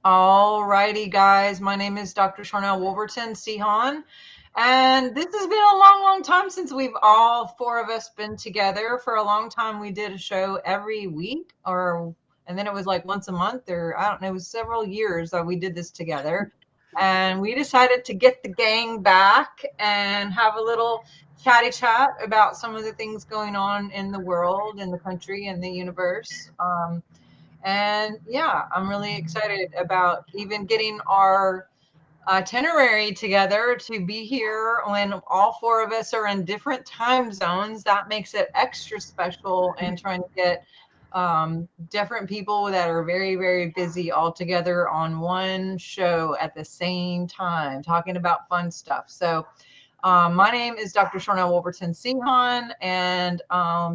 All righty, guys. My name is Dr. Sharnael Wolverton Sehan, and this has been a long, long time since we've all four of us been together. For a long time, we did a show every week, and then it was like once a month, or I don't know. It was several years that we did this together, and we decided to get the gang back and have a little chatty chat about some of the things going on in the world, in the country, and the universe. And yeah, I'm really excited about even getting our itinerary together to be here when all four of us are in different time zones. That makes it extra special, and trying to get different people that are very, very busy all together on one show at the same time, talking about fun stuff. So my name is Dr. Sharnael Wolverton Sehan, and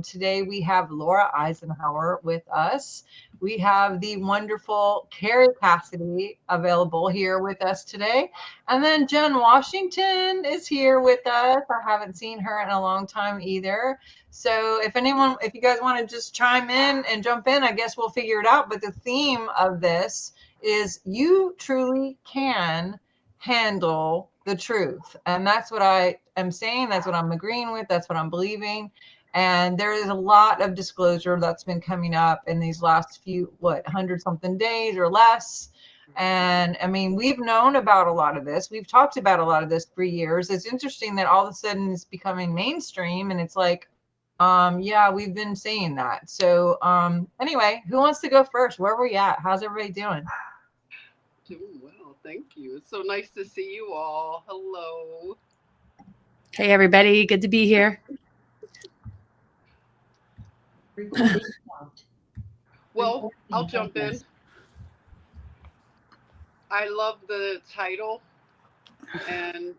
today we have Laura Eisenhower with us. We have the wonderful Kerry Cassidy available here with us today. And then Jen Washington is here with us. I haven't seen her in a long time either. So if you guys want to just chime in and jump in, I guess we'll figure it out. But the theme of this is you truly can handle the truth. And that's what I am saying. That's what I'm agreeing with. That's what I'm believing. And there is a lot of disclosure that's been coming up in these last few, 100 something days or less. And I mean, we've known about a lot of this. We've talked about a lot of this for years. It's interesting that all of a sudden it's becoming mainstream, and it's like, yeah, we've been saying that. So anyway, who wants to go first? Where are we at? How's everybody doing? Doing well, thank you. It's so nice to see you all. Hello. Hey, everybody. Good to be here. Well, I'll jump in. I love the title, and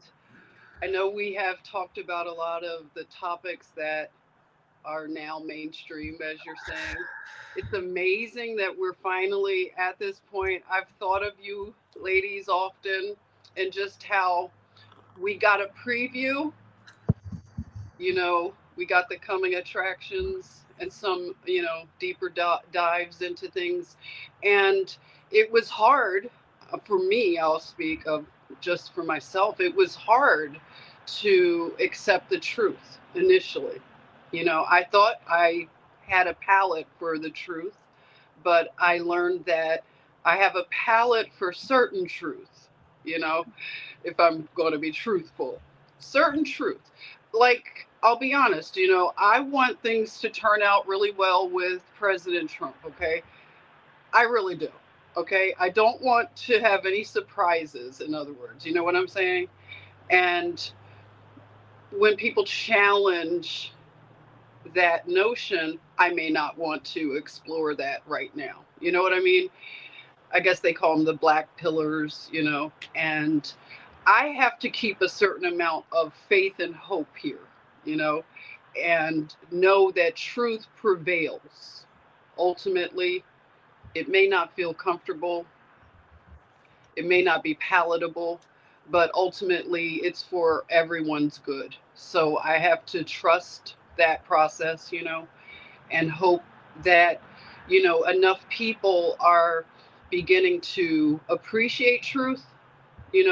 I know we have talked about a lot of the topics that are now mainstream, as you're saying. It's amazing that we're finally at this point. I've thought of you ladies often, and just how we got a preview. We got the coming attractions and some, deeper dives into things. And it was hard for me, I'll speak of just for myself. It was hard to accept the truth initially. I thought I had a palate for the truth, but I learned that I have a palate for certain truth, you know, if I'm going to be truthful. Certain truth. Like, I'll be honest, I want things to turn out really well with President Trump, okay? I really do, okay? I don't want to have any surprises, in other words. You know what I'm saying? And when people challenge that notion, I may not want to explore that right now. You know what I mean? I guess they call them the black pillars, and I have to keep a certain amount of faith and hope here, you know, and know that truth prevails. Ultimately, it may not feel comfortable, it may not be palatable, but ultimately it's for everyone's good. So I have to trust that process, and hope that, enough people are beginning to appreciate truth,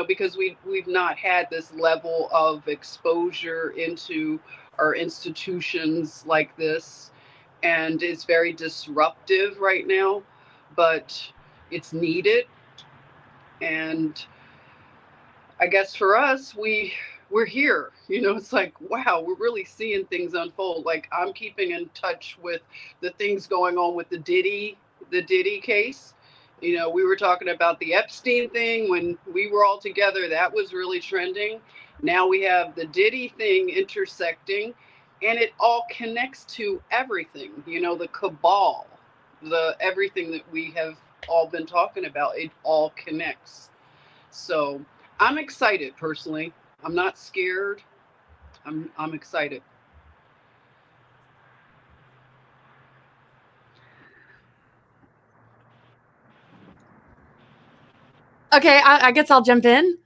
because we've not had this level of exposure into our institutions like this, and it's very disruptive right now, but it's needed. And I guess for us, we're here. It's like, wow, we're really seeing things unfold. Like, I'm keeping in touch with the things going on with the Diddy case. We were talking about the Epstein thing when we were all together. That was really trending. Now we have the Diddy thing intersecting, and it all connects to everything. The cabal, the everything that we have all been talking about. It all connects. So I'm excited personally. I'm not scared. I'm excited. Okay, I guess I'll jump in.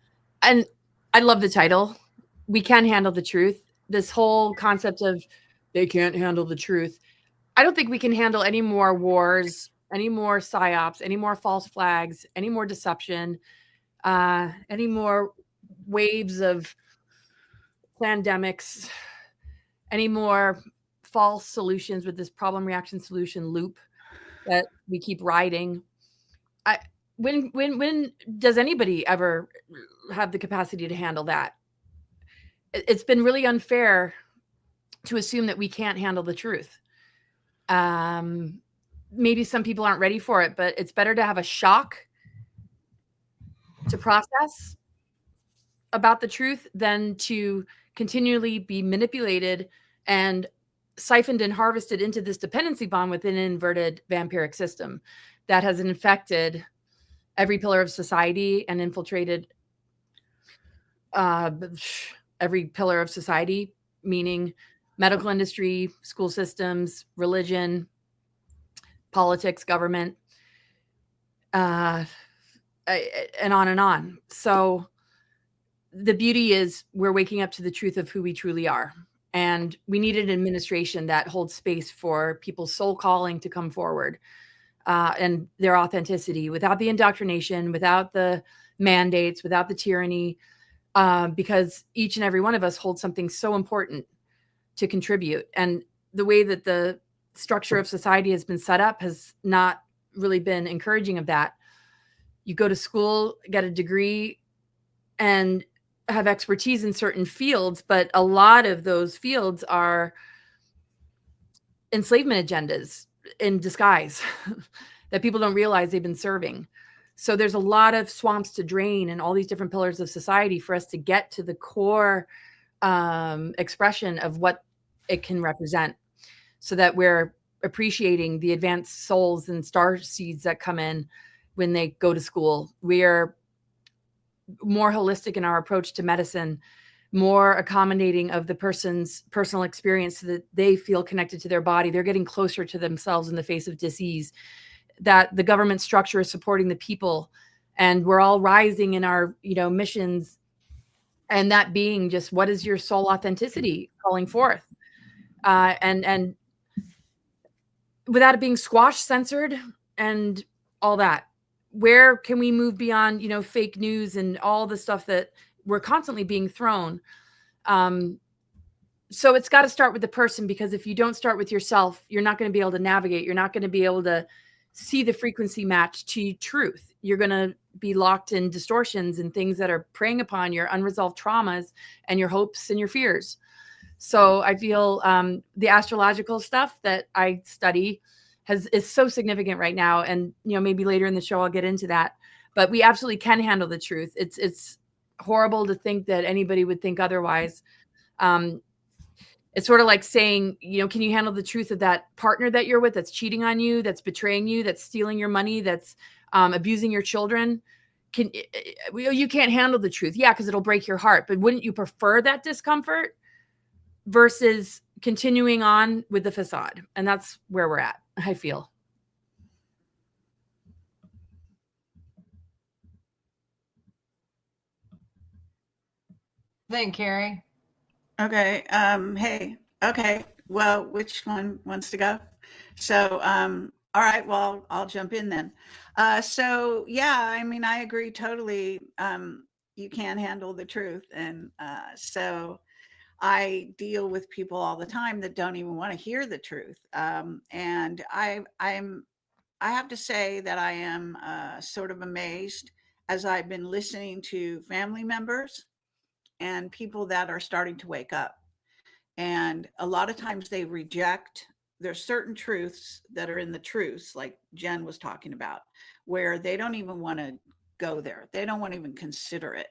And I love the title. We can handle the truth. This whole concept of they can't handle the truth. I don't think we can handle any more wars any more psyops, any more false flags, any more deception, any more waves of pandemics, any more false solutions with this problem reaction solution loop that we keep riding. When does anybody ever have the capacity to handle that? It's been really unfair to assume that we can't handle the truth. Maybe some people aren't ready for it, but it's better to have a shock to process about the truth than to continually be manipulated and siphoned and harvested into this dependency bond within an inverted vampiric system that has infected every pillar of society and infiltrated every pillar of society, meaning medical industry, school systems, religion, politics, government, and on and on. So the beauty is we're waking up to the truth of who we truly are. And we need an administration that holds space for people's soul calling to come forward and their authenticity without the indoctrination, without the mandates, without the tyranny, because each and every one of us holds something so important to contribute. And the way that the structure of society has been set up has not really been encouraging of that. You go to school, get a degree, and have expertise in certain fields, but a lot of those fields are enslavement agendas in disguise that people don't realize they've been serving. So there's a lot of swamps to drain and all these different pillars of society for us to get to the core expression of what it can represent, so that we're appreciating the advanced souls and star seeds that come in when they go to school. We're more holistic in our approach to medicine, more accommodating of the person's personal experience so that they feel connected to their body. They're getting closer to themselves in the face of disease, that the government structure is supporting the people, and we're all rising in our, missions. And that being just, what is your soul authenticity calling forth? And without it being squashed, censored, and all that. Where can we move beyond, fake news and all the stuff that we're constantly being thrown? So it's got to start with the person, because if you don't start with yourself, you're not going to be able to navigate. You're not going to be able to see the frequency match to truth. You're going to be locked in distortions and things that are preying upon your unresolved traumas and your hopes and your fears. So I feel the astrological stuff that I study is so significant right now. And, maybe later in the show, I'll get into that, but we absolutely can handle the truth. It's horrible to think that anybody would think otherwise. It's sort of like saying, can you handle the truth of that partner that you're with, that's cheating on you, that's betraying you, that's stealing your money, that's abusing your children? You can't handle the truth. Yeah, because it'll break your heart. But wouldn't you prefer that discomfort versus continuing on with the facade? And that's where we're at, I feel. Thank Kerry. Okay. Hey. Okay. Well, which one wants to go? So, all right. Well, I'll jump in then. So yeah, I mean, I agree totally. You can't handle the truth, and so I deal with people all the time that don't even want to hear the truth. And I have to say that I am sort of amazed as I've been listening to family members and people that are starting to wake up. And a lot of times they reject, there's certain truths that are in the truths, like Jen was talking about, where they don't even want to go there. They don't want to even consider it.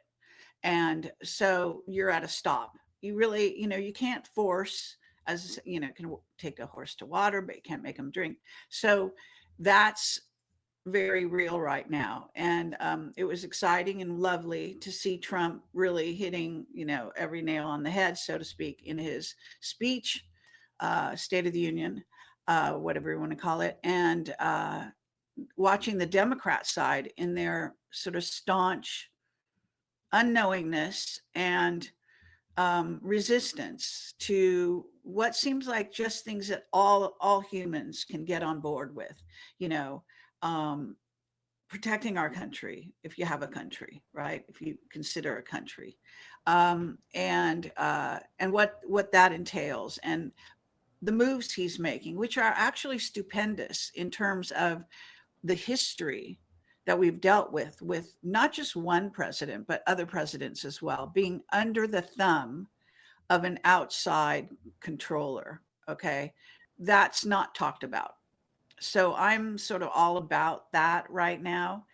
And so you're at a stop. You really, you can't force, as can take a horse to water, but you can't make them drink. So that's very real right now. And it was exciting and lovely to see Trump really hitting, every nail on the head, so to speak, in his speech, State of the Union, whatever you want to call it. And watching the Democrat side in their sort of staunch unknowingness and resistance to what seems like just things that all humans can get on board with, you know, protecting our country, if you have a country, right? If you consider a country, and what that entails, and the moves he's making, which are actually stupendous in terms of the history that we've dealt with not just one president, but other presidents as well, being under the thumb of an outside controller. Okay. That's not talked about. So I'm sort of all about that right now.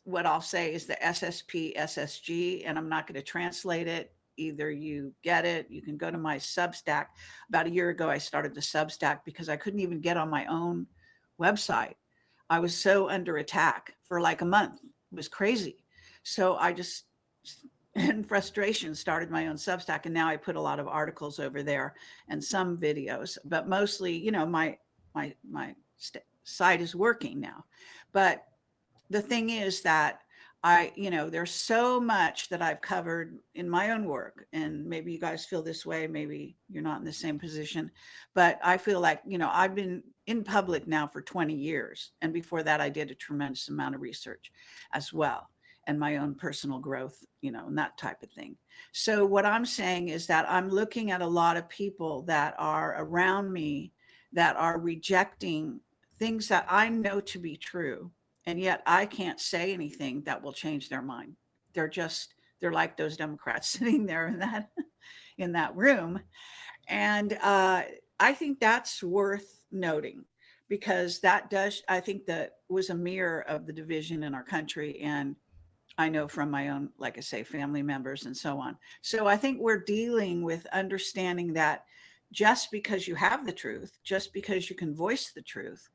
What I'll say is the SSP, SSG, and I'm not going to translate it. Either you get it, you can go to my Substack. About a year ago, I started the Substack because I couldn't even get on my own website. I was so under attack for like a month. It was crazy. So I just, in frustration, started my own Substack. And now I put a lot of articles over there and some videos, but mostly, you know, my site is working now. But the thing is that there's so much that I've covered in my own work, and maybe you guys feel this way, maybe you're not in the same position, but I feel like, I've been in public now for 20 years. And before that, I did a tremendous amount of research as well, and my own personal growth, and that type of thing. So what I'm saying is that I'm looking at a lot of people that are around me that are rejecting things that I know to be true. And yet I can't say anything that will change their mind. They're like those Democrats sitting there in that room. And I think that's worth noting, because I think that was a mirror of the division in our country. And I know from my own, like I say, family members and so on. So I think we're dealing with understanding that just because you have the truth, just because you can voice the truth,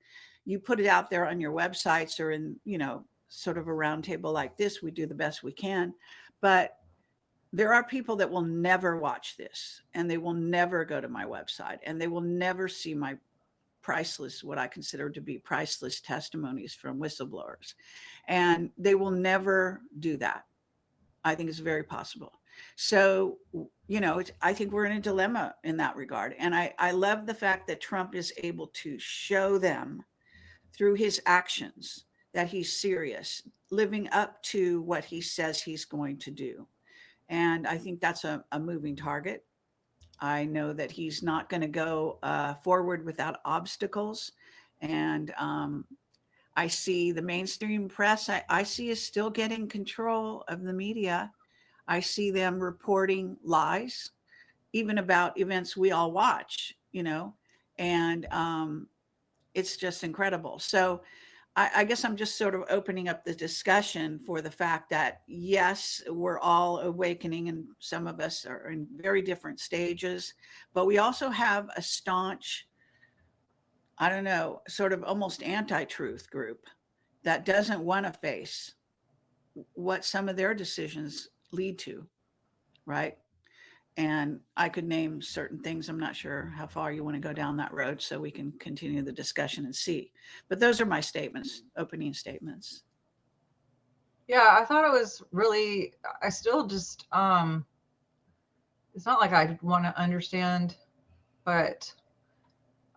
you put it out there on your websites or in, sort of a roundtable like this, we do the best we can. But there are people that will never watch this, and they will never go to my website, and they will never see my priceless, what I consider to be priceless testimonies from whistleblowers. And they will never do that. I think it's very possible. So, I think we're in a dilemma in that regard. And I love the fact that Trump is able to show them through his actions that he's serious, living up to what he says he's going to do. And I think that's a moving target. I know that he's not going to go forward without obstacles. And I see the mainstream press, I see is still getting control of the media. I see them reporting lies, even about events we all watch, and it's just incredible. So I guess I'm just sort of opening up the discussion for the fact that, yes, we're all awakening, and some of us are in very different stages, but we also have a staunch, I don't know, sort of almost anti-truth group that doesn't want to face what some of their decisions lead to, right? And I could name certain things. I'm not sure how far you want to go down that road, so we can continue the discussion and see. But those are my statements, opening statements. Yeah, I thought it was really, I still just, it's not like I want to understand, but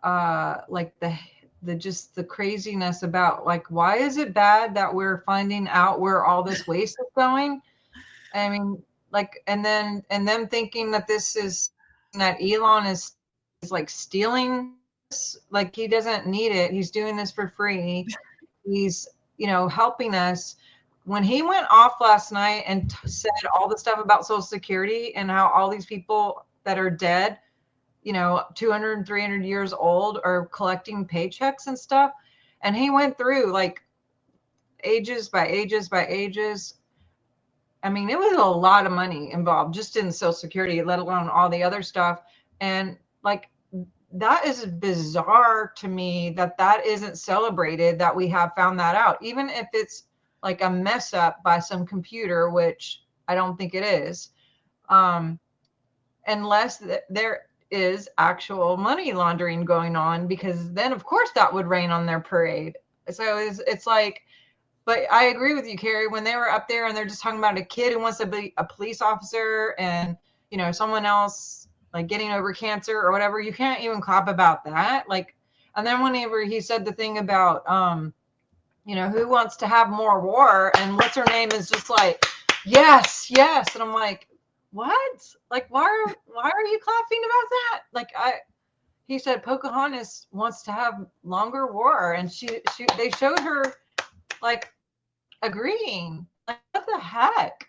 like just the craziness about, like, why is it bad that we're finding out where all this waste is going? I mean, like, and them thinking that this is, that Elon is like stealing this, like he doesn't need it. He's doing this for free. He's, helping us. When he went off last night and said all the stuff about Social Security and how all these people that are dead, 200 and 300 years old, are collecting paychecks and stuff. And he went through like ages by ages by ages. I mean, it was a lot of money involved just in Social Security, let alone all the other stuff. And like, that is bizarre to me that isn't celebrated, that we have found that out, even if it's like a mess up by some computer, which I don't think it is, unless there is actual money laundering going on, because then of course that would rain on their parade. So it's like, but I agree with you, Kerry, when they were up there and they're just talking about a kid who wants to be a police officer, and you know, someone else like getting over cancer or whatever, you can't even clap about that. Like, and then whenever he said the thing about, you know, who wants to have more war, and what's her name is just like, yes, yes. And I'm like, what? Like, why are you clapping about that? Like, he said Pocahontas wants to have longer war, and they showed her like agreeing. Like, what the heck?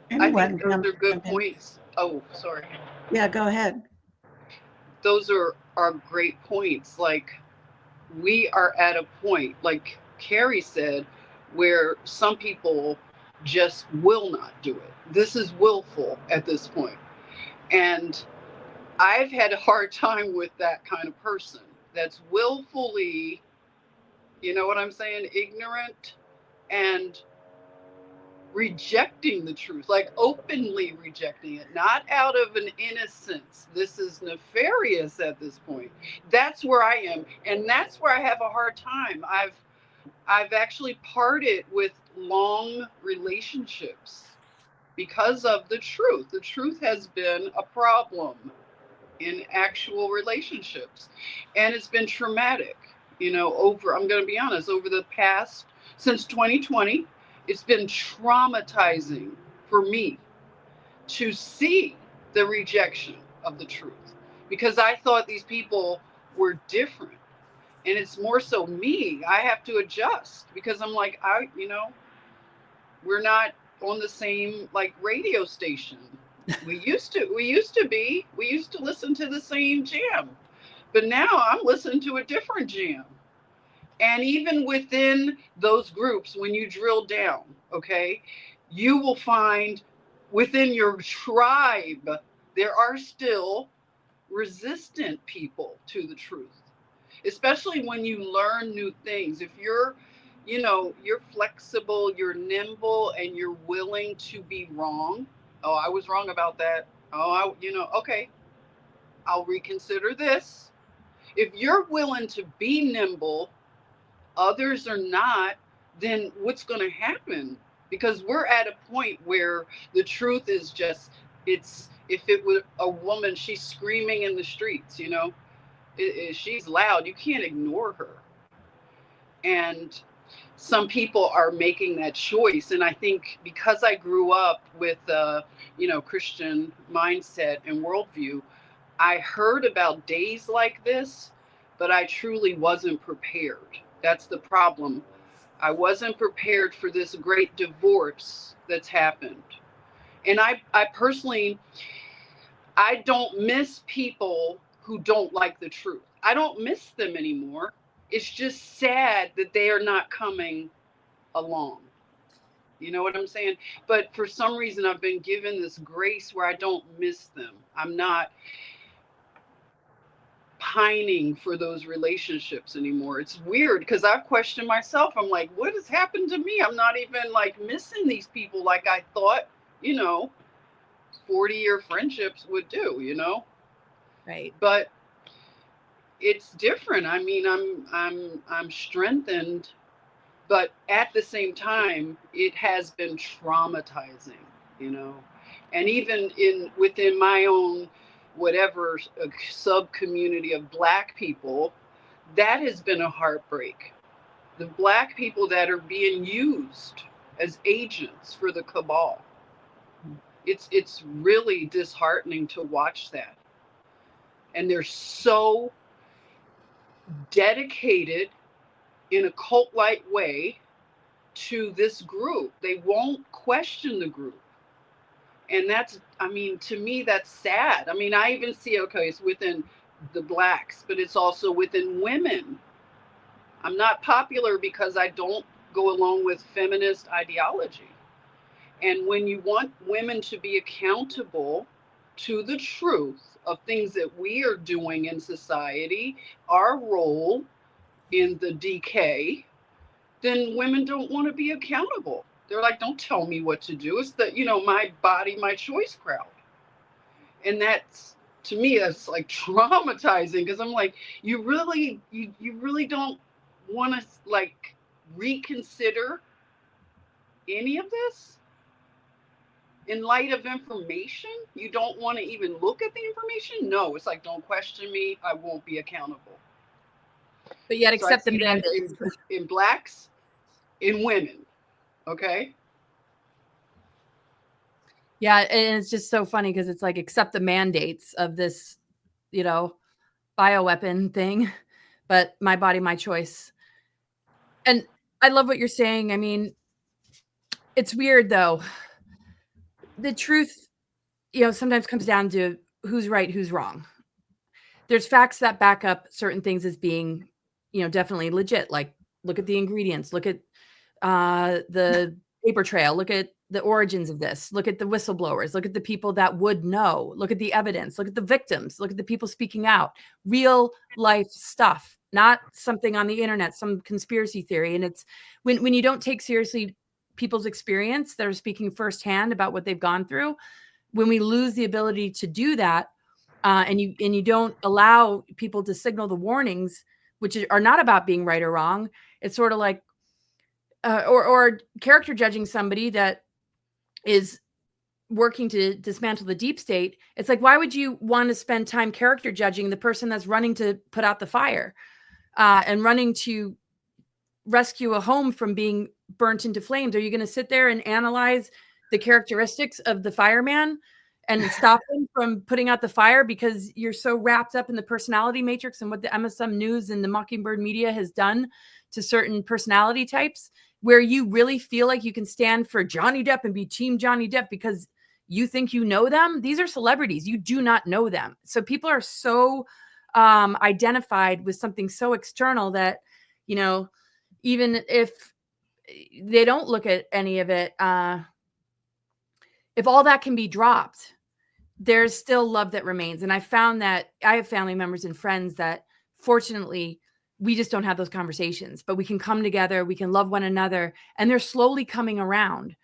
Anyone I think those are good jump in? points. Oh, sorry. Yeah, go ahead. Those are great points. Like, we are at a point, like Kerry said, where some people just will not do it. This is willful at this point. And I've had a hard time with that kind of person that's willfully, you know what I'm saying, ignorant and rejecting the truth, like openly rejecting it, not out of an innocence. This is nefarious at this point. That's where I am. And that's where I have a hard time. I've actually parted with long relationships because of the truth. The truth has been a problem in actual relationships. And it's been traumatic, you know, I'm going to be honest, over the past, since 2020, it's been traumatizing for me to see the rejection of the truth, because I thought these people were different. And it's more so me. I have to adjust because I'm like, you know, we're not on the same like radio station. We used to listen to the same jam, but now I'm listening to a different jam. And even within those groups, when you drill down, okay, you will find within your tribe, there are still resistant people to the truth, especially when you learn new things. If you're, you know, you're flexible, you're nimble, and you're willing to be wrong. Oh, I was wrong about that. Oh, you know, okay, I'll reconsider this. If you're willing to be nimble, others are not, then what's going to happen? Because we're at a point where the truth is just, it's, if it were a woman, she's screaming in the streets, you know, she's loud. You can't ignore her. And some people are making that choice. And I think because I grew up with you know, Christian mindset and worldview, I heard about days like this, but I truly wasn't prepared. That's the problem. I wasn't prepared for this great divorce that's happened. And I personally, I don't miss people who don't like the truth. I don't miss them anymore. It's just sad that they are not coming along. You know what I'm saying? But for some reason, I've been given this grace where I don't miss them. I'm not pining for those relationships anymore. It's weird because I've questioned myself. I'm like, what has happened to me? I'm not even like missing these people like I thought, you know, 40-year friendships would do, you know? Right. But it's different. I mean, I'm strengthened, but at the same time, it has been traumatizing, you know. And even within my own whatever sub community of Black people, that has been a heartbreak. The Black people that are being used as agents for the cabal. It's really disheartening to watch that. And they're so dedicated in a cult-like way to this group. They won't question the group. And that's, I mean, to me, that's sad. I mean, I even see, okay, it's within the Blacks, but it's also within women. I'm not popular because I don't go along with feminist ideology. And when you want women to be accountable to the truth of things that we are doing in society, our role in the decay, then women don't want to be accountable. They're like, don't tell me what to do. It's the, you know, my body, my choice crowd. And that's, to me, that's like traumatizing, because I'm like, you really don't want to like reconsider any of this in light of information? You don't want to even look at the information? No, it's like, don't question me, I won't be accountable. But yet accept so the mandates. In blacks, in women, okay? Yeah, and it's just so funny because it's like, accept the mandates of this, you know, bioweapon thing, but my body, my choice. And I love what you're saying. I mean, it's weird though. The truth, you know, sometimes comes down to who's right, who's wrong. There's facts that back up certain things as being, you know, definitely legit. Like, look at the ingredients, look at the paper trail, look at the origins of this, look at the whistleblowers, look at the people that would know, look at the evidence, look at the victims, look at the people speaking out, real life stuff, not something on the internet, some conspiracy theory. And it's when you don't take seriously people's experience that are speaking firsthand about what they've gone through, when we lose the ability to do that, and you don't allow people to signal the warnings, which are not about being right or wrong. It's sort of like, or character judging somebody that is working to dismantle the deep state. It's like, why would you want to spend time character judging the person that's running to put out the fire, and running to rescue a home from being burnt into flames? Are you going to sit there and analyze the characteristics of the fireman and stop him from putting out the fire because you're so wrapped up in the personality matrix and what the MSM News and the Mockingbird media has done to certain personality types, where you really feel like you can stand for Johnny Depp and be team Johnny Depp because you think you know them? These are celebrities. You do not know them. So people are so identified with something so external that, you know, even if they don't look at any of it, if all that can be dropped, there's still love that remains. And I found that I have family members and friends that, fortunately, we just don't have those conversations, but we can come together, we can love one another, and they're slowly coming around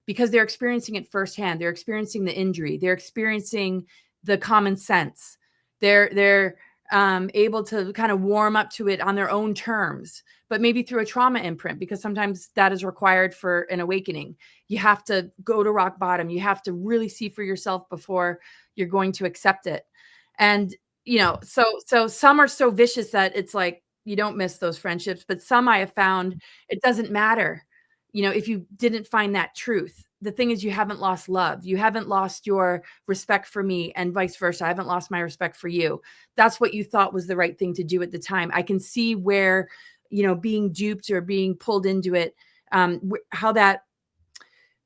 because they're experiencing it firsthand. They're experiencing the injury. They're experiencing the common sense. They're able to kind of warm up to it on their own terms, but maybe through a trauma imprint, because sometimes that is required for an awakening. You have to go to rock bottom. You have to really see for yourself before you're going to accept it. And, you know, so some are so vicious that it's like, you don't miss those friendships, but some I have found it doesn't matter. You know, if you didn't find that truth, the thing is, you haven't lost love. You haven't lost your respect for me, and vice versa. I haven't lost my respect for you. That's what you thought was the right thing to do at the time. I can see where, you know, being duped or being pulled into it, how that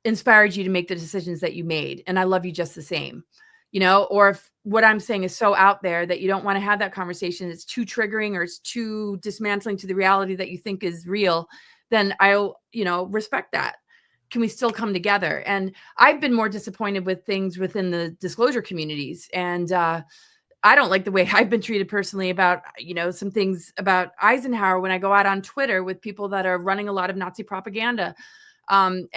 inspired you to make the decisions that you made. And I love you just the same, you know. Or if what I'm saying is so out there that you don't want to have that conversation, it's too triggering or it's too dismantling to the reality that you think is real, then I'll, you know, respect that. Can we still come together? And I've been more disappointed with things within the disclosure communities. And I don't like the way I've been treated personally about, you know, some things about Eisenhower when I go out on Twitter with people that are running a lot of Nazi propaganda. And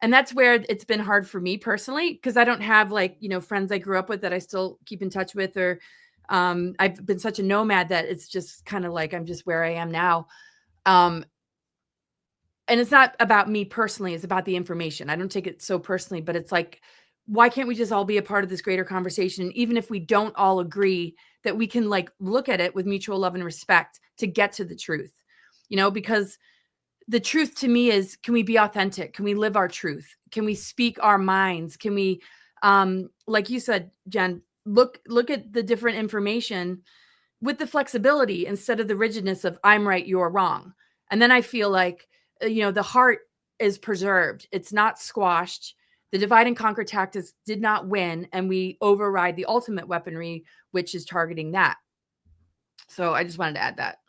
that's where it's been hard for me personally, because I don't have, like, you know, friends I grew up with that I still keep in touch with, or I've been such a nomad that it's just kind of like I'm just where I am now. And it's not about me personally, it's about the information. I don't take it so personally, but it's like, why can't we just all be a part of this greater conversation? Even if we don't all agree, that we can like look at it with mutual love and respect to get to the truth, you know, because the truth to me is, can we be authentic? Can we live our truth? Can we speak our minds? Can we, like you said, Jen, look at the different information with the flexibility instead of the rigidness of I'm right, you're wrong. And then I feel like, you know, the heart is preserved. It's not squashed. The divide and conquer tactics did not win, and we override the ultimate weaponry, which is targeting that. So I just wanted to add that.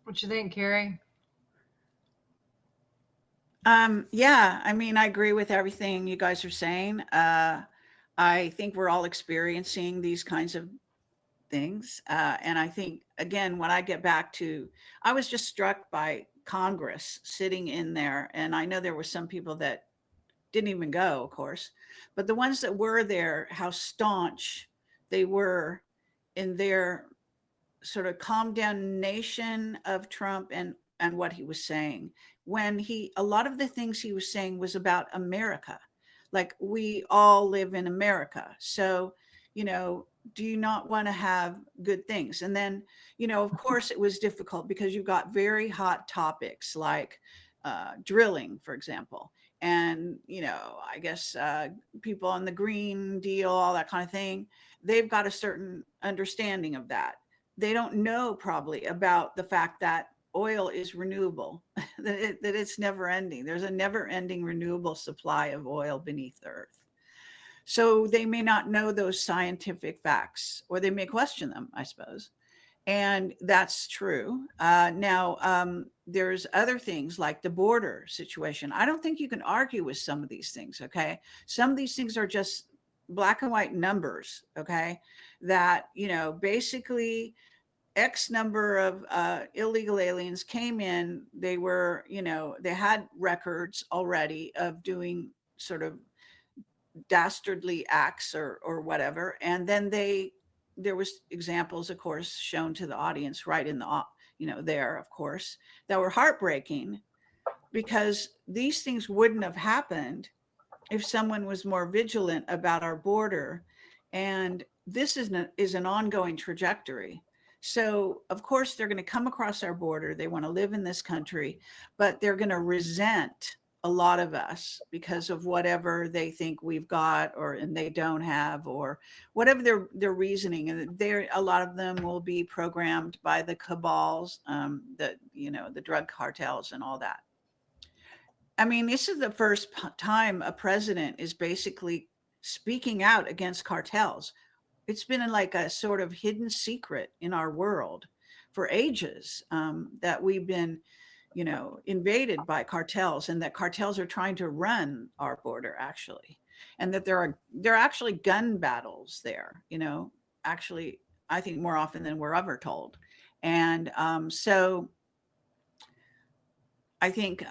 What you think, Kerry? Yeah, I mean, I agree with everything you guys are saying. I think we're all experiencing these kinds of things. And I think, again, when I get back to, I was just struck by Congress sitting in there. And I know there were some people that didn't even go, of course, but the ones that were there, how staunch they were in their sort of condemnation of Trump and what he was saying, when a lot of the things he was saying was about America. Like, we all live in America. So, do you not want to have good things? And then, of course, it was difficult because you've got very hot topics like drilling, for example. And, I guess people on the Green Deal, all that kind of thing, they've got a certain understanding of that. They don't know probably about the fact that oil is renewable, that it's never ending. There's a never ending renewable supply of oil beneath the earth. So they may not know those scientific facts, or they may question them, I suppose. And that's true. Now, there's other things like the border situation. I don't think you can argue with some of these things, okay? Some of these things are just black and white numbers, okay? That, basically X number of illegal aliens came in. They were, they had records already of doing sort of dastardly acts or whatever. And then there was examples, of course, shown to the audience right in the, there, of course, that were heartbreaking, because these things wouldn't have happened if someone was more vigilant about our border. And this is an ongoing trajectory. So, of course, they're going to come across our border. They want to live in this country, but they're going to resent a lot of us because of whatever they think we've got and they don't have, or whatever their reasoning. And a lot of them will be programmed by the cabals, the drug cartels and all that. I mean, this is the first time a president is basically speaking out against cartels. It's been like a sort of hidden secret in our world for ages, that we've been, invaded by cartels, and that cartels are trying to run our border, actually, and that there are actually gun battles there, actually, I think more often than we're ever told. And so I think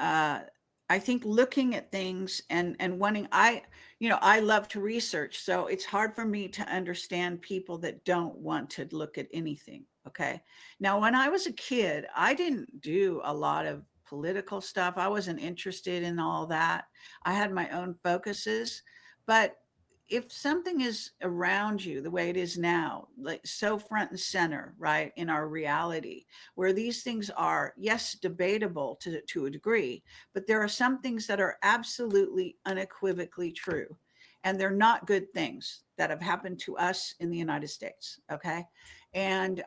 looking at things and wanting, I love to research, so it's hard for me to understand people that don't want to look at anything. Okay. Now, when I was a kid, I didn't do a lot of political stuff. I wasn't interested in all that. I had my own focuses. But if something is around you the way it is now, like so front and center, right, in our reality, where these things are, yes, debatable to a degree, but there are some things that are absolutely unequivocally true. And they're not good things that have happened to us in the United States. Okay. And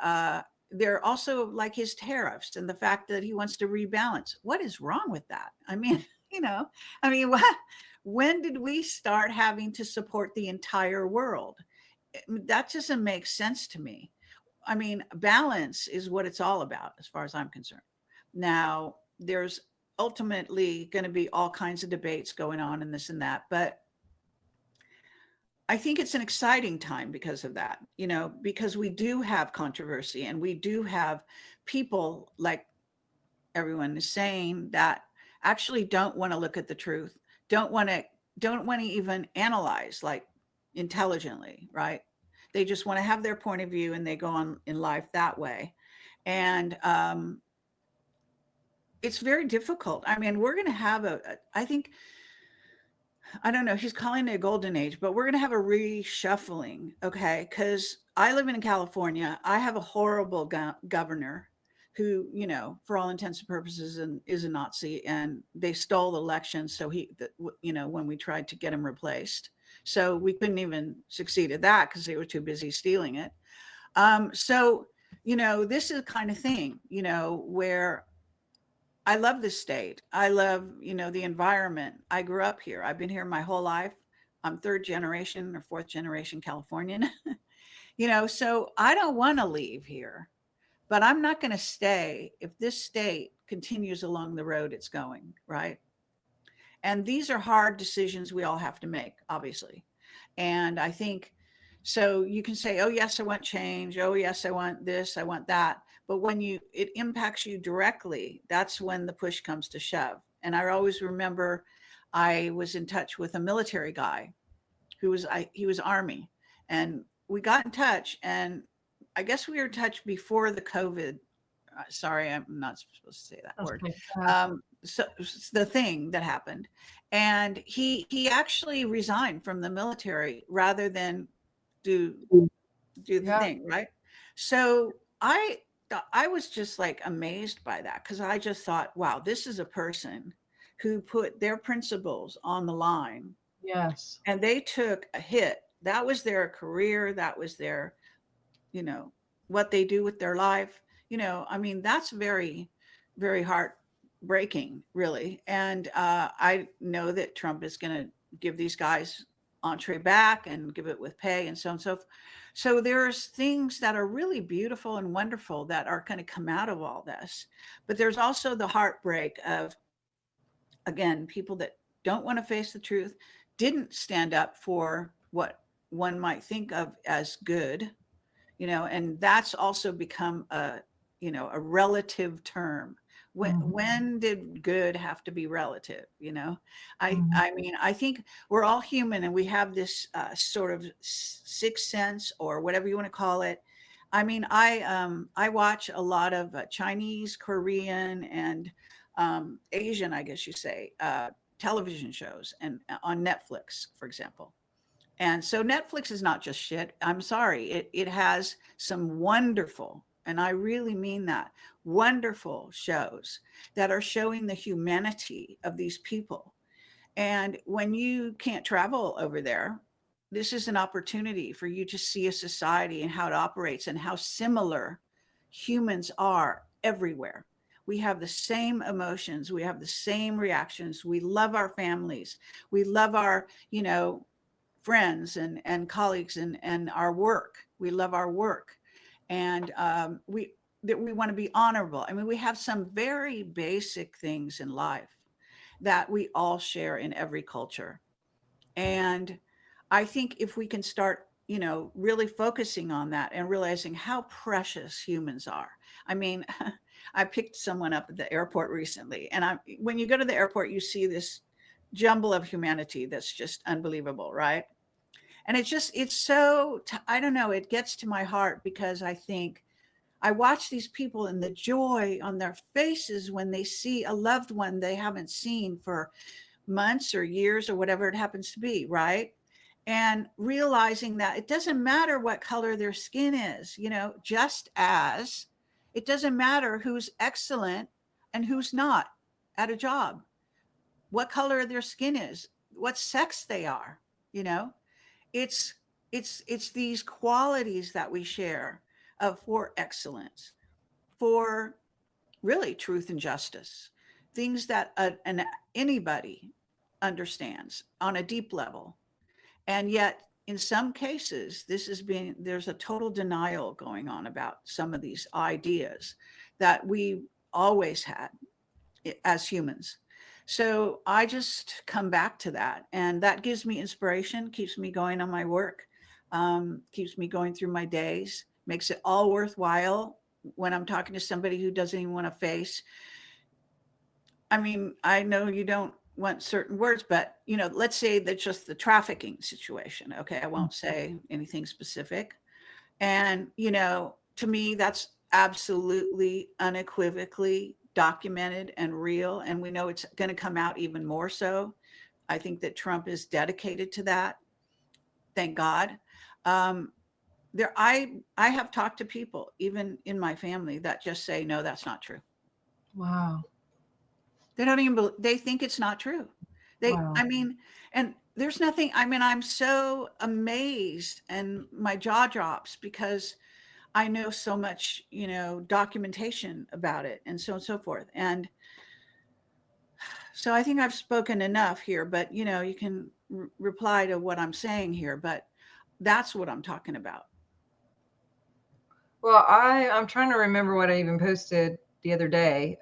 they're also like his tariffs and the fact that he wants to rebalance. What is wrong with that? I mean, what? When did we start having to support the entire world? That doesn't make sense to me. I mean, balance is what it's all about, as far as I'm concerned. Now, there's ultimately going to be all kinds of debates going on and this and that, but I think it's an exciting time because of that, because we do have controversy, and we do have people, like everyone is saying, that actually don't want to look at the truth, don't want to even analyze like intelligently, right? They just want to have their point of view, and they go on in life that way. And it's very difficult. I mean, we're going to have I don't know, he's calling it a golden age, but we're going to have a reshuffling, okay? Because I live in California. I have a horrible governor who, for all intents and purposes, is a Nazi, and they stole the election. So when we tried to get him replaced, so we couldn't even succeed at that because they were too busy stealing it. So, this is the kind of thing, where I love this state. I love, the environment. I grew up here. I've been here my whole life. I'm third generation or fourth generation Californian, so I don't want to leave here, but I'm not going to stay if this state continues along the road it's going, right? And these are hard decisions we all have to make, obviously. And I think, so you can say, oh, yes, I want change. Oh, yes, I want this, I want that. but when it impacts you directly, that's when the push comes to shove. And I always remember I was in touch with a military guy he was Army, and we got in touch, and I guess we were in touch before the COVID. Sorry, I'm not supposed to say that word. So the thing that happened, and he actually resigned from the military rather than do the thing, right? So I was just like amazed by that, because I just thought, wow, this is a person who put their principles on the line. Yes. And they took a hit. That was their career. That was their, what they do with their life. I mean, that's very, very heartbreaking, really. And I know that Trump is going to give these guys entree back and give it with pay and so on and so forth. So there's things that are really beautiful and wonderful that are going to come out of all this. But there's also the heartbreak of, again, people that don't want to face the truth, didn't stand up for what one might think of as good, and that's also become a relative term. When did good have to be relative? I mean, I think we're all human, and we have this sort of sixth sense, or whatever you want to call it. I mean, I watch a lot of Chinese, Korean, and Asian, I guess you say, television shows, and on Netflix, for example. And so Netflix is not just shit. I'm sorry. It has some wonderful, and I really mean that, wonderful shows that are showing the humanity of these people. And when you can't travel over there, this is an opportunity for you to see a society and how it operates and how similar humans are everywhere. We have the same emotions. We have the same reactions. We love our families. We love our, friends and colleagues and our work. We love our work. And we want to be honorable. I mean, we have some very basic things in life that we all share in every culture. And I think if we can start, really focusing on that and realizing how precious humans are. I mean, I picked someone up at the airport recently, and when you go to the airport, you see this jumble of humanity that's just unbelievable, right? And it's so, I don't know, it gets to my heart, because I think I watch these people and the joy on their faces when they see a loved one they haven't seen for months or years or whatever it happens to be, right? And realizing that it doesn't matter what color their skin is, just as it doesn't matter who's excellent and who's not at a job, what color their skin is, what sex they are, it's these qualities that we share for excellence, for really truth and justice, things that anybody understands on a deep level. And yet, in some cases, there's a total denial going on about some of these ideas that we always had as humans. So I just come back to that, and that gives me inspiration, keeps me going on my work, keeps me going through my days, makes it all worthwhile when I'm talking to somebody who doesn't even want to face. I mean, I know you don't want certain words, but let's say that just the trafficking situation. Okay, I won't say anything specific. And to me, that's absolutely unequivocally documented and real, and we know it's going to come out even more so. I think that Trump is dedicated to that. Thank God. I have talked to people, even in my family, that just say, no, that's not true. Wow. They don't even they think it's not true. Wow. I mean, and there's nothing, I mean, I'm so amazed and my jaw drops, because I know so much, documentation about it and so on and so forth. And so I think I've spoken enough here, but you can reply to what I'm saying here, but that's what I'm talking about. Well, I'm trying to remember what I even posted the other day,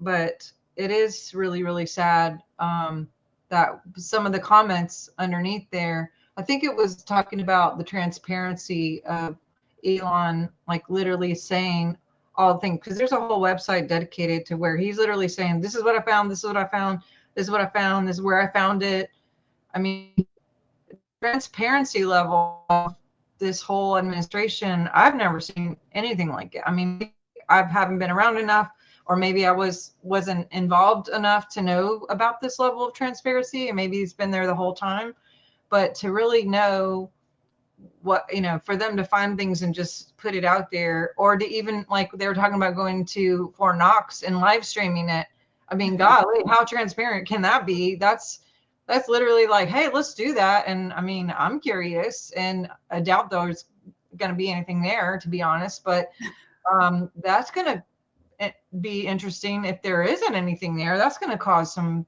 but it is really, really sad that some of the comments underneath there, I think it was talking about the transparency of Elon, like literally saying, all the things, because there's a whole website dedicated to where he's literally saying, this is what I found, this is what I found, this is what I found, this is where I found it. I mean, transparency level of this whole administration, I've never seen anything like it. I mean, I haven't been around enough, or maybe I wasn't involved enough to know about this level of transparency, and maybe it's been there the whole time. But to really know what, for them to find things and just put it out there, or to even, like they were talking about going to Fort Knox and live streaming it. I mean, golly, how transparent can that be? That's literally like, hey, let's do that. And I mean, I'm curious, and I doubt there's going to be anything there, to be honest, but that's going to be interesting. If there isn't anything there, that's going to cause some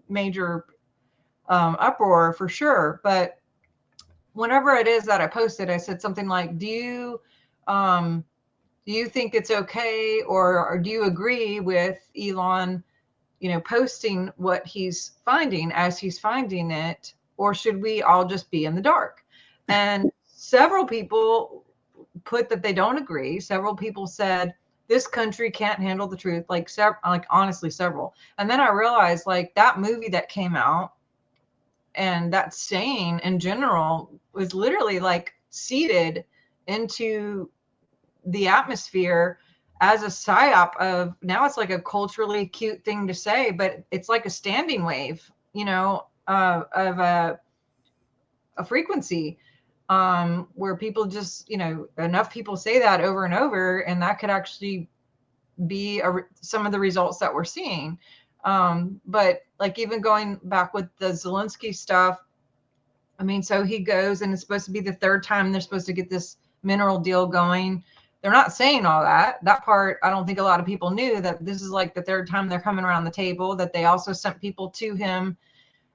major uproar for sure. But whenever it is that I posted, I said something like, do you think it's okay, or do you agree with Elon, posting what he's finding as he's finding it, or should we all just be in the dark? And several people put that they don't agree. Several people said this country can't handle the truth, like honestly several. And then I realized, like, that movie that came out and that saying in general was literally like seeded into the atmosphere as a psyop of, now it's like a culturally cute thing to say, but it's like a standing wave, of a frequency, where people just, enough people say that over and over, and that could actually be some of the results that we're seeing. But like, even going back with the Zelensky stuff, I mean, so he goes, and it's supposed to be the third time they're supposed to get this mineral deal going. They're not saying all that. That part, I don't think a lot of people knew, that this is like the third time they're coming around the table, that they also sent people to him,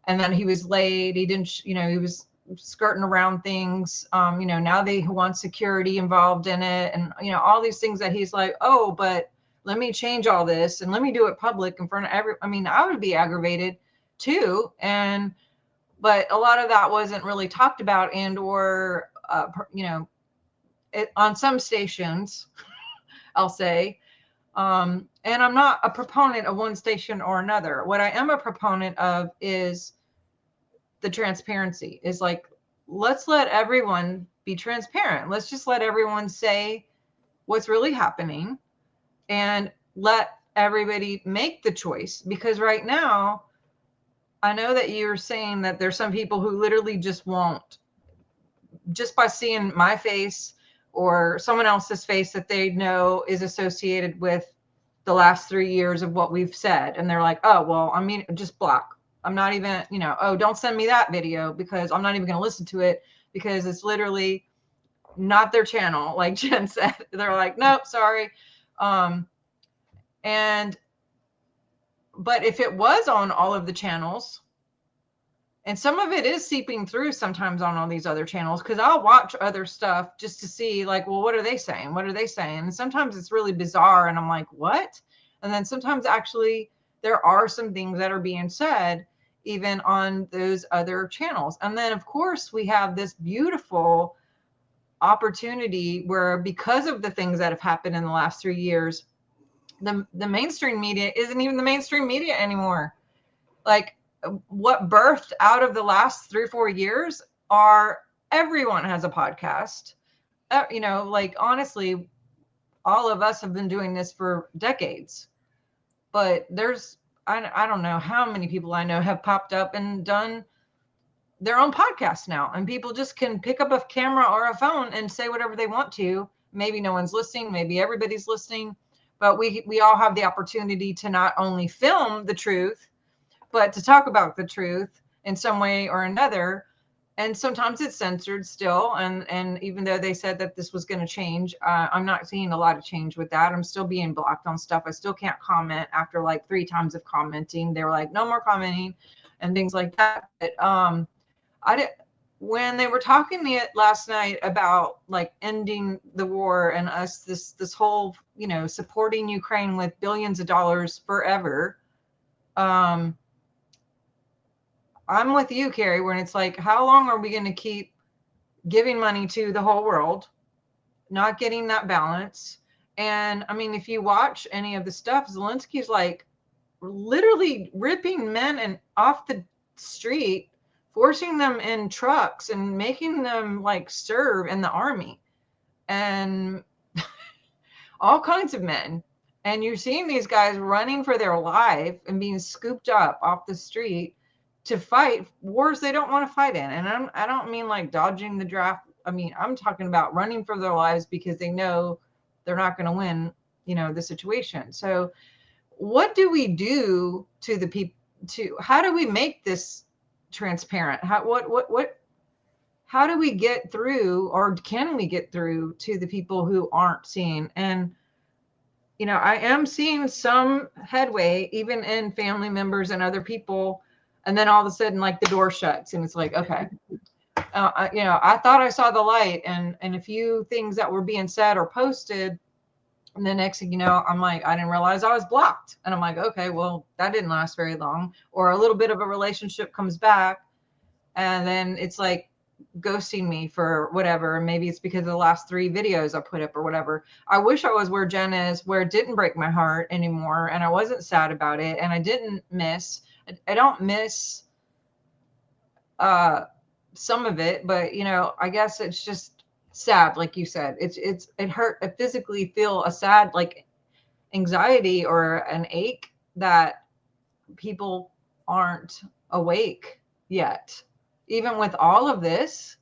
and then he was late. He didn't, he was skirting around things. Now they want security involved in it, and, all these things that he's like, oh, but let me change all this and let me do it public in front of I mean, I would be aggravated too. But a lot of that wasn't really talked about, and or on some stations, I'll say. And I'm not a proponent of one station or another. What I am a proponent of is the transparency. Is like, let's let everyone be transparent. Let's just let everyone say what's really happening, and let everybody make the choice. Because right now, I know that you're saying that there's some people who literally just won't, just by seeing my face or someone else's face that they know is associated with the last 3 years of what we've said. And they're like, oh, well, I mean, just block. I'm not even, oh, don't send me that video, because I'm not even going to listen to it, because it's literally not their channel. Like Jen said, they're like, nope, sorry. But if it was on all of the channels, and some of it is seeping through sometimes on all these other channels, because I'll watch other stuff just to see, like, well, what are they saying? What are they saying? And sometimes it's really bizarre, and I'm like, what? And then sometimes actually there are some things that are being said even on those other channels. And then, of course, we have this beautiful opportunity where, because of the things that have happened in the last 3 years, the mainstream media isn't even the mainstream media anymore. Like, what birthed out of the last 3 or 4 years are, everyone has a podcast. Like, honestly, all of us have been doing this for decades, but I don't know how many people I know have popped up and done their own podcast now, and people just can pick up a camera or a phone and say whatever they want to. Maybe no one's listening, maybe everybody's listening, but we all have the opportunity to not only film the truth, but to talk about the truth in some way or another. And sometimes it's censored still. And even though they said that this was going to change, I'm not seeing a lot of change with that. I'm still being blocked on stuff. I still can't comment after like 3 times of commenting. They were like, no more commenting and things like that. But when they were talking to me last night about like ending the war and us, this whole, supporting Ukraine with billions of dollars forever. I'm with you, Kerry, when it's like, how long are we going to keep giving money to the whole world, not getting that balance, And I mean, if you watch any of the stuff, Zelensky's like literally ripping men and off the street, forcing them in trucks and making them like serve in the army, and all kinds of men. And you're seeing these guys running for their life and being scooped up off the street to fight wars they don't want to fight in. And I don't mean like dodging the draft. I mean, I'm talking about running for their lives because they know they're not going to win, you know, the situation. So what do we do to the people? How do we make this transparent? How do we get through, or can we get through to the people who aren't seeing? And you know, I am seeing some headway, even in family members and other people. And then all of a sudden, like the door shuts, and it's like, okay, you know, I thought I saw the light, and a few things that were being said or posted. And the next thing you know, I'm like, I didn't realize I was blocked. And I'm like, okay, well, that didn't last very long. Or a little bit of a relationship comes back, and then it's like ghosting me for whatever. And maybe it's because of the last 3 videos I put up or whatever. I wish I was where Jen is, where it didn't break my heart anymore. And I wasn't sad about it. And I didn't miss, I don't miss some of it, but you know, I guess it's just sad. Like you said, it hurt. I physically feel a sad, like anxiety or an ache that people aren't awake yet. Even with all of this,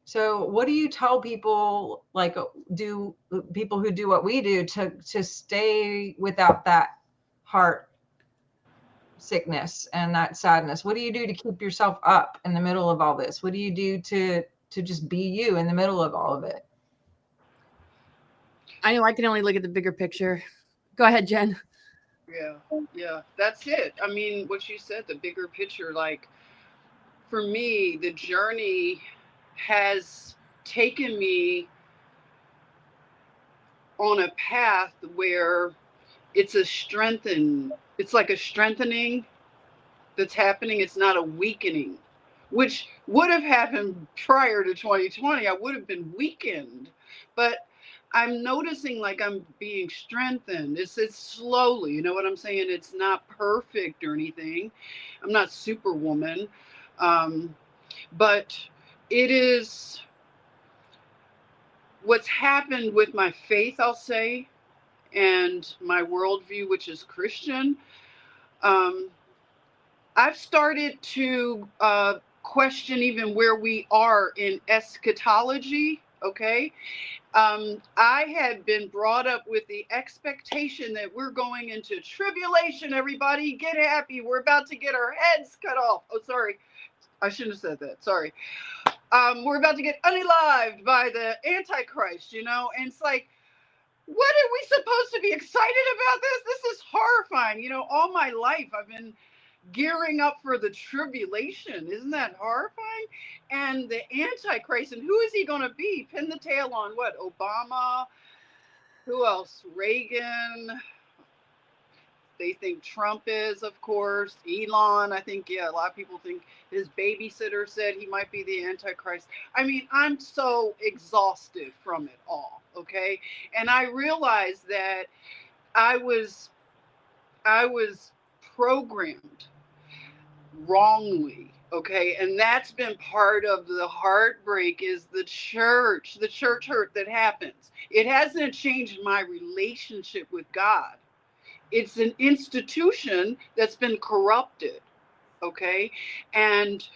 So what do you tell people, like do people who do what we do to stay without that heart sickness and that sadness? What do you do to keep yourself up in the middle of all this? What do you do to just be you in the middle of all of it? I know I can only look at the bigger picture. Go ahead, Jen. Yeah, that's it. I mean, what you said, the bigger picture, like for me, the journey has taken me on a path where it's like a strengthening that's happening. It's not a weakening, which would have happened prior to 2020. I would have been weakened, but I'm noticing like I'm being strengthened. It's slowly, you know what I'm saying? It's not perfect or anything. I'm not Superwoman. But it is what's happened with my faith, I'll say, and my worldview, which is Christian. I've started to question even where we are in eschatology, okay? I had been brought up with the expectation that we're going into tribulation, everybody. Get happy. We're about to get our heads cut off. Oh, sorry. I shouldn't have said that. Sorry. We're about to get unalived by the Antichrist, you know? And it's like, what are we supposed to be excited about this? This is horrifying. You know, all my life I've been gearing up for the tribulation. Isn't that horrifying? And the Antichrist, and who is he going to be? Pin the tail on what? Obama? Who else? Reagan? They think Trump is, of course. Elon, I think, yeah, a lot of people think his babysitter said he might be the Antichrist. I mean, I'm so exhausted from it all, okay? And I realized that I was programmed wrongly, okay? And that's been part of the heartbreak, is the church hurt that happens. It hasn't changed my relationship with God. It's an institution that's been corrupted, okay? And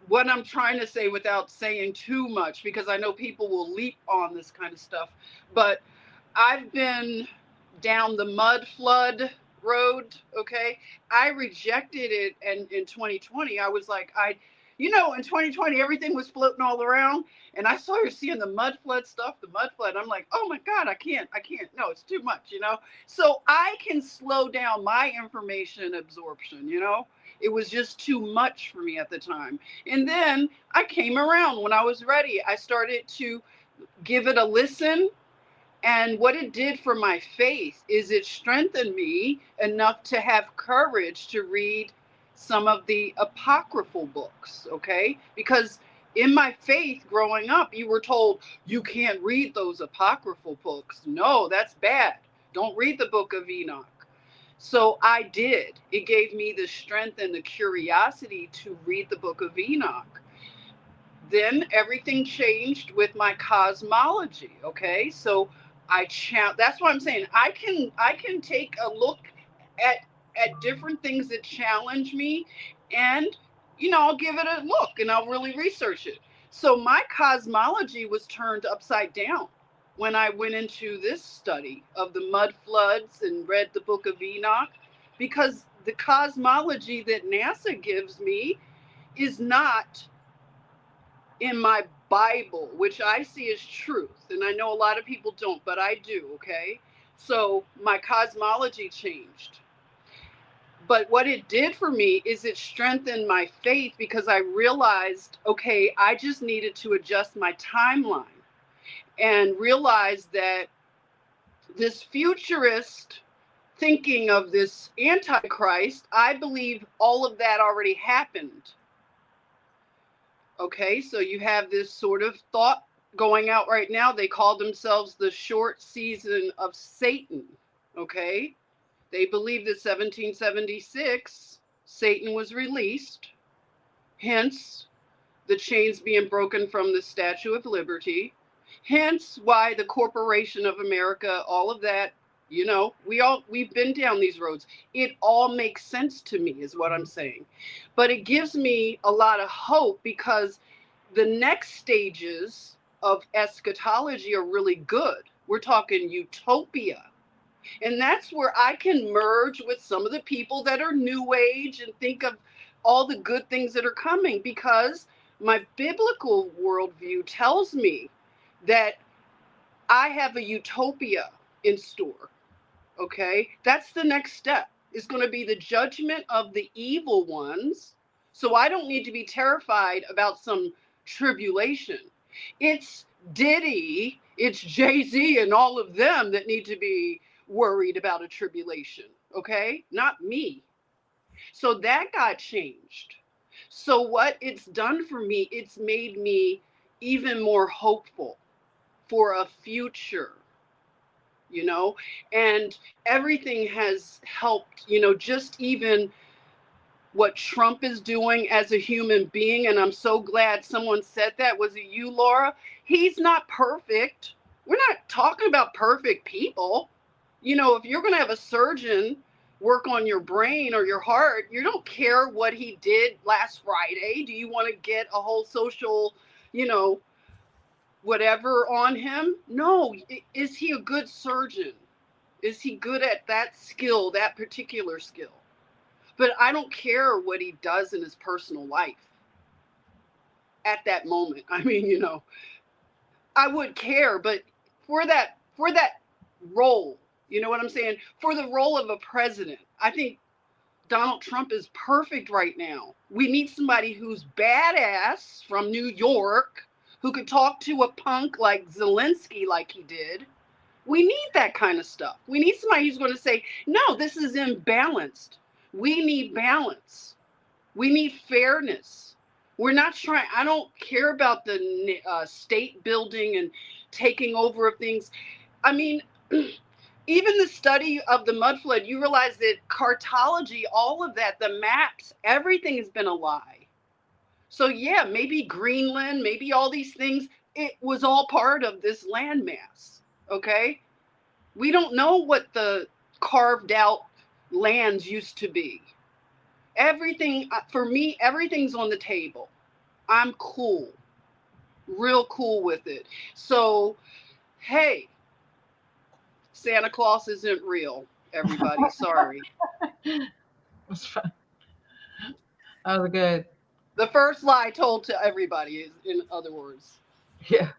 what I'm trying to say without saying too much, because I know people will leap on this kind of stuff, but I've been down the mud flood road, okay? I rejected it, and in 2020, I was like, in 2020, everything was floating all around, and I saw her seeing the mud flood stuff, I'm like, oh my God, I can't, no, it's too much, you know? So I can slow down my information absorption, you know? It was just too much for me at the time. And then I came around when I was ready. I started to give it a listen. And what it did for my faith is it strengthened me enough to have courage to read some of the apocryphal books, okay? Because in my faith growing up, you were told you can't read those apocryphal books. No, that's bad. Don't read the book of Enoch. So I did. It gave me the strength and the curiosity to read the book of Enoch. Then everything changed with my cosmology. Okay, so that's what I'm saying. I can take a look at different things that challenge me, and I'll give it a look and I'll really research it. So my cosmology was turned upside down when I went into this study of the mud floods and read the book of Enoch, because the cosmology that NASA gives me is not in my Bible, which I see as truth. And I know a lot of people don't, but I do. Okay. So my cosmology changed. But what it did for me is it strengthened my faith, because I realized, okay, I just needed to adjust my timeline and realize that this futurist thinking of this Antichrist, I believe all of that already happened. Okay, so you have this sort of thought going out right now. They call themselves the short season of Satan. Okay, they believe that 1776, Satan was released, hence the chains being broken from the Statue of Liberty, hence why the Corporation of America, all of that, we've been down these roads. It all makes sense to me, is what I'm saying. But it gives me a lot of hope, because the next stages of eschatology are really good. We're talking utopia. And that's where I can merge with some of the people that are new age and think of all the good things that are coming, because my biblical worldview tells me that I have a utopia in store. Okay, that's the next step. It's going to be the judgment of the evil ones. So I don't need to be terrified about some tribulation. It's Diddy, it's Jay-Z and all of them that need to be worried about a tribulation. Okay, not me. So that got changed. So what it's done for me, it's made me even more hopeful for a future. And everything has helped, just even what Trump is doing as a human being. And I'm so glad someone said that. Was it you, Laura? He's not perfect. We're not talking about perfect people. If you're going to have a surgeon work on your brain or your heart, you don't care what he did last Friday. Do you want to get a whole social, whatever on him? No. Is he a good surgeon? Is he good at that skill, that particular skill? But I don't care what he does in his personal life at that moment. I mean, I would care, but for that role, you know what I'm saying? For the role of a president, I think Donald Trump is perfect right now. We need somebody who's badass from New York, who could talk to a punk like Zelensky like he did. We need that kind of stuff. We need somebody who's going to say, no, this is imbalanced. We need balance. We need fairness. We're not trying, I don't care about the state building and taking over of things. I mean, even the study of the mud flood, you realize that cartology, all of that, the maps, everything has been a lie. So yeah, maybe Greenland, maybe all these things, it was all part of this landmass. Okay, we don't know what the carved out lands used to be. Everything, for me, everything's on the table. I'm cool, real cool with it. So, hey, Santa Claus isn't real, everybody. Sorry. That's fun. That was good. The first lie told to everybody, is, in other words. Yeah.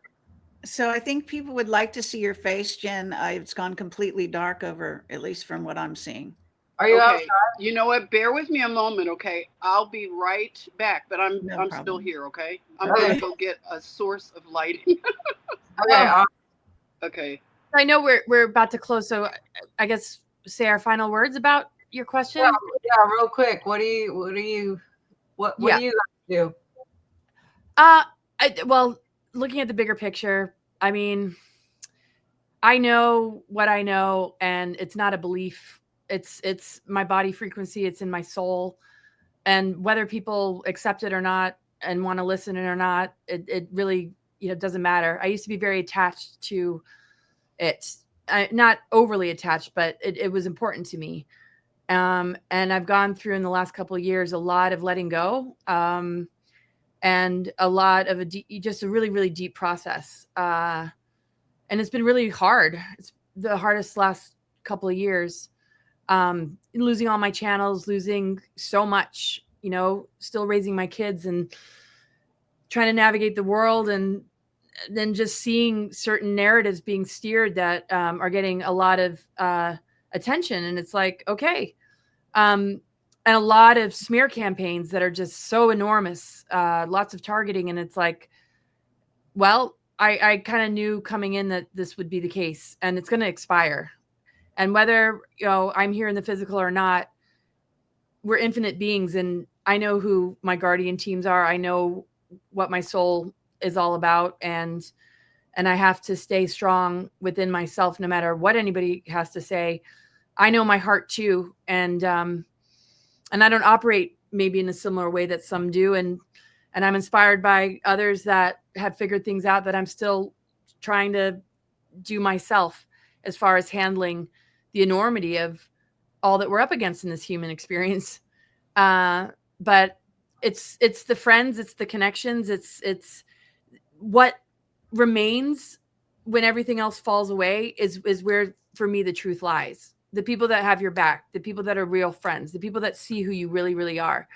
So I think people would like to see your face, Jen. It's gone completely dark over, at least from what I'm seeing. Are you Okay, outside? you know what? Bear with me a moment, okay? I'll be right back, but I'm problem. still here, okay? I'm Okay. gonna go get a source of lighting. Okay. Okay. I know we're about to close, so I guess say our final words about your question. Yeah, real quick. What do you do? Well, looking at the bigger picture, I mean, I know what I know, and it's not a belief. It's my body frequency. It's in my soul, and whether people accept it or not and want to listen or not, it really doesn't matter. I used to be very attached to it, not overly attached, but it was important to me. And I've gone through in the last couple of years a lot of letting go, and a lot of just a really really deep process. And it's been really hard. It's the hardest last couple of years. Losing all my channels, losing so much, still raising my kids and trying to navigate the world, and then just seeing certain narratives being steered that are getting a lot of attention. And it's like, okay. And a lot of smear campaigns that are just so enormous, lots of targeting. And it's like, well, I kind of knew coming in that this would be the case, and it's going to expire. And whether, I'm here in the physical or not, we're infinite beings, and I know who my guardian teams are. I know what my soul is all about. And I have to stay strong within myself, no matter what anybody has to say. I know my heart too. And I don't operate maybe in a similar way that some do. And I'm inspired by others that have figured things out that I'm still trying to do myself, as far as handling the enormity of all that we're up against in this human experience. But it's the friends, it's the connections, it's what remains when everything else falls away is where, for me, the truth lies. The people that have your back, the people that are real friends, the people that see who you really, really are.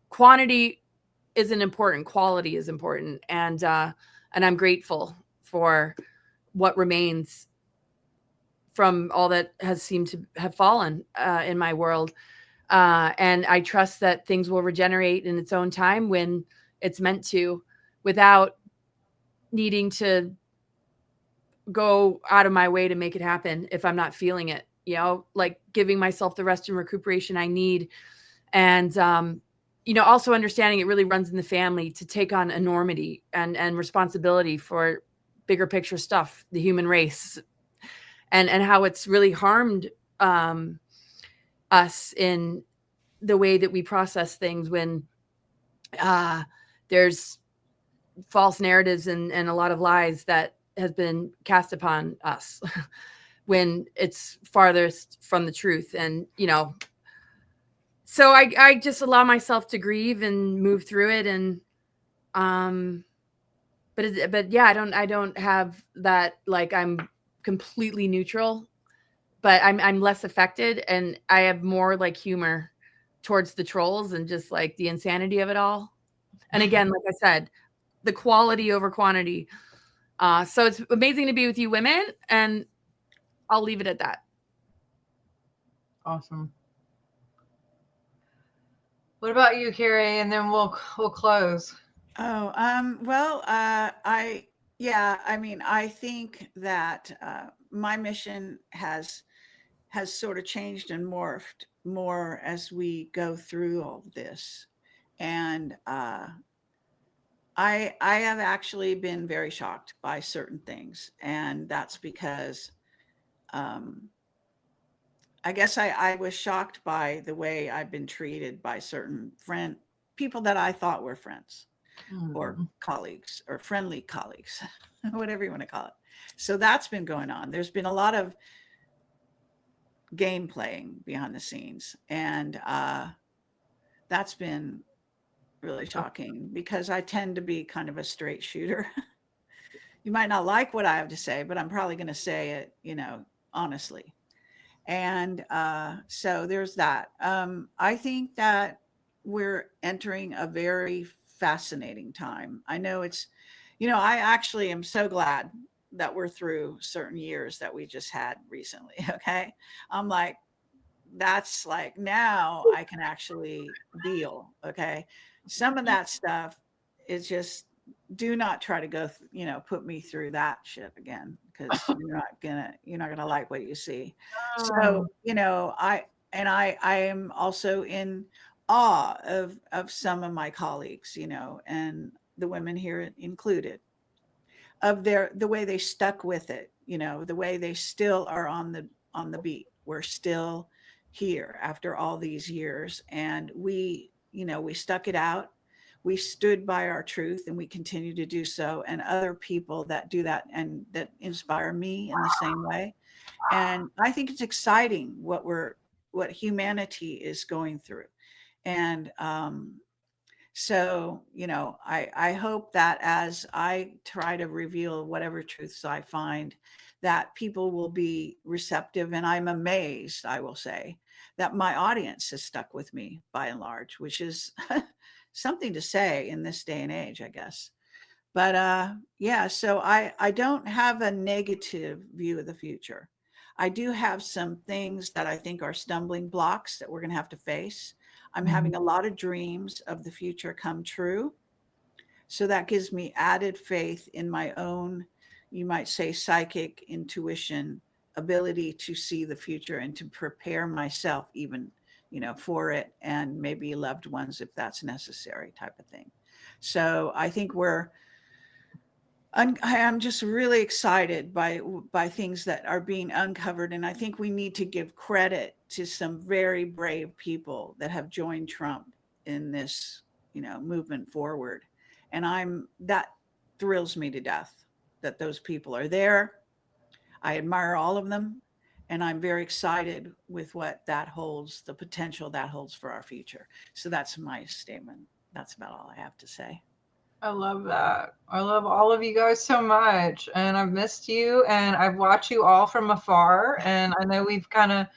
Quantity isn't important. Quality is important. And I'm grateful for what remains from all that has seemed to have fallen in my world. And I trust that things will regenerate in its own time when it's meant to, without needing to go out of my way to make it happen if I'm not feeling it, like giving myself the rest and recuperation I need. And, also understanding it really runs in the family to take on enormity and responsibility for bigger picture stuff, the human race, and how it's really harmed us in the way that we process things when there's false narratives and a lot of lies that has been cast upon us when it's farthest from the truth. And, so I just allow myself to grieve and move through it. And, but yeah, I don't have that, like, I'm completely neutral, but I'm less affected, and I have more like humor towards the trolls and just like the insanity of it all. And again, like I said, the quality over quantity. So it's amazing to be with you women, and I'll leave it at that. Awesome. What about you, Kerry? And then we'll close. Oh, well, I think that my mission has sort of changed and morphed more as we go through all this. And I have actually been very shocked by certain things, and that's because I guess I was shocked by the way I've been treated by certain people that I thought were friends or colleagues or friendly colleagues, whatever you want to call it. So that's been going on. There's been a lot of game playing behind the scenes, and that's been really shocking because I tend to be kind of a straight shooter. You might not like what I have to say, but I'm probably going to say it, honestly. And so there's that. I think that we're entering a very fascinating time. I know it's, I actually am so glad that we're through certain years that we just had recently. Okay. I'm like, that's like, now I can actually deal. Okay. Some of that stuff is just, do not try to go, put me through that shit again, because you're not gonna like what you see. So, I am also in awe of some of my colleagues, and the women here included, of the way they stuck with it, the way they still are on the beat. We're still here after all these years, and we stuck it out. We stood by our truth, and we continue to do so. And other people that do that and that inspire me in the same way. And I think it's exciting what humanity is going through. And so, I hope that as I try to reveal whatever truths I find, that people will be receptive. And I'm amazed, I will say, that my audience has stuck with me by and large, which is something to say in this day and age, I guess. But yeah, so I don't have a negative view of the future. I do have some things that I think are stumbling blocks that we're going to have to face. I'm having a lot of dreams of the future come true. So that gives me added faith in my own, you might say, psychic intuition, ability to see the future and to prepare myself even, for it, and maybe loved ones if that's necessary, type of thing. So I think I'm just really excited by things that are being uncovered, and I think we need to give credit to some very brave people that have joined Trump in this, movement forward. And that thrills me to death that those people are there. I admire all of them, and I'm very excited with what that holds, the potential that holds for our future. So that's my statement. That's about all I have to say. I love that. I love all of you guys so much. And I've missed you, and I've watched you all from afar. And I know we've kind of